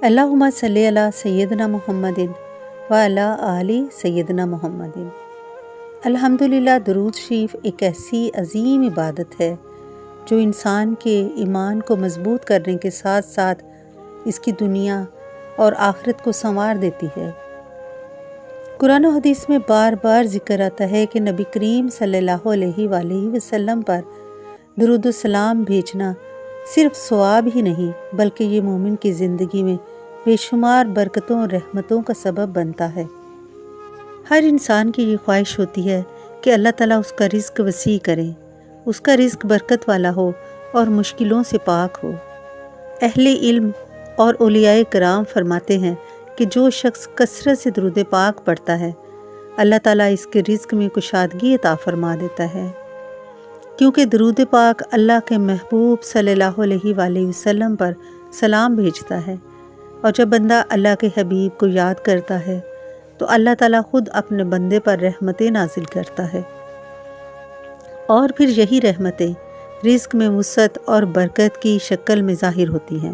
اللہم صلی علی سیدنا محمد و علی آل سیدنا محمد۔ الحمدللہ، درود شریف ایک ایسی عظیم عبادت ہے جو انسان کے ایمان کو مضبوط کرنے کے ساتھ ساتھ اس کی دنیا اور آخرت کو سنوار دیتی ہے۔ قرآن و حدیث میں بار بار ذکر آتا ہے کہ نبی کریم صلی اللہ علیہ وآلہ وسلم پر درود و سلام بھیجنا صرف ثواب ہی نہیں بلکہ یہ مومن کی زندگی میں بے شمار برکتوں اور رحمتوں کا سبب بنتا ہے۔ ہر انسان کی یہ خواہش ہوتی ہے کہ اللہ تعالیٰ اس کا رزق وسیع کرے، اس کا رزق برکت والا ہو اور مشکلوں سے پاک ہو۔ اہل علم اور اولیاء کرام فرماتے ہیں کہ جو شخص کثرت سے درود پاک پڑھتا ہے، اللہ تعالیٰ اس کے رزق میں کشادگی عطا فرما دیتا ہے، کیونکہ درود پاک اللہ کے محبوب صلی اللہ علیہ وآلہ وسلم پر سلام بھیجتا ہے، اور جب بندہ اللہ کے حبیب کو یاد کرتا ہے تو اللہ تعالیٰ خود اپنے بندے پر رحمتیں نازل کرتا ہے، اور پھر یہی رحمتیں رزق میں وسعت اور برکت کی شکل میں ظاہر ہوتی ہیں۔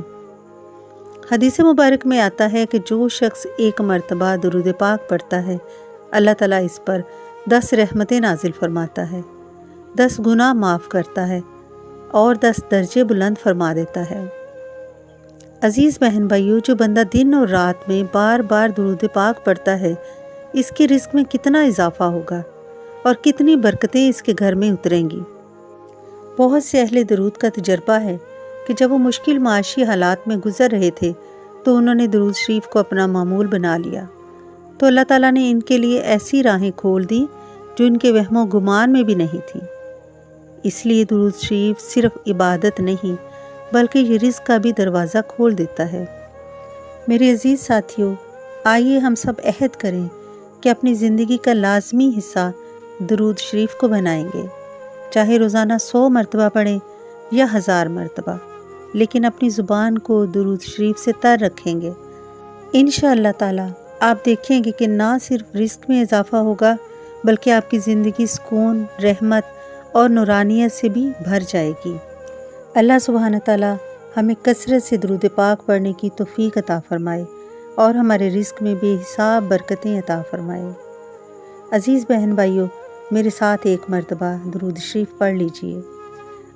حدیث مبارک میں آتا ہے کہ جو شخص ایک مرتبہ درود پاک پڑھتا ہے، اللہ تعالیٰ اس پر 10 رحمتیں نازل فرماتا ہے، 10 گناہ معاف کرتا ہے اور 10 درجے بلند فرما دیتا ہے۔ عزیز بہن بھائیو، جو بندہ دن اور رات میں بار بار درود پاک پڑھتا ہے، اس کے رزق میں کتنا اضافہ ہوگا اور کتنی برکتیں اس کے گھر میں اتریں گی۔ بہت سے اہل درود کا تجربہ ہے کہ جب وہ مشکل معاشی حالات میں گزر رہے تھے تو انہوں نے درود شریف کو اپنا معمول بنا لیا، تو اللہ تعالیٰ نے ان کے لیے ایسی راہیں کھول دی جو ان کے وہم و گمان میں بھی نہیں تھی۔ اس لیے درود شریف صرف عبادت نہیں بلکہ یہ رزق کا بھی دروازہ کھول دیتا ہے۔ میرے عزیز ساتھیو، آئیے ہم سب عہد کریں کہ اپنی زندگی کا لازمی حصہ درود شریف کو بنائیں گے، چاہے روزانہ 100 مرتبہ پڑھیں یا 1000 مرتبہ، لیکن اپنی زبان کو درود شریف سے تر رکھیں گے۔ انشاءاللہ تعالیٰ آپ دیکھیں گے کہ نہ صرف رزق میں اضافہ ہوگا بلکہ آپ کی زندگی سکون، رحمت اور نورانیت سے بھی بھر جائے گی۔ اللہ سبحانہ تعالیٰ ہمیں کثرت سے درود پاک پڑھنے کی توفیق عطا فرمائے اور ہمارے رزق میں بے حساب برکتیں عطا فرمائے۔ عزیز بہن بھائیو، میرے ساتھ ایک مرتبہ درود شریف پڑھ لیجئے۔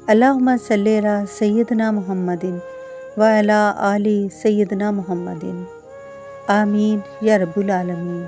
اللہم صلی علی سیدنا محمد و علی آل سیدنا محمد، آمین یا رب العالمین۔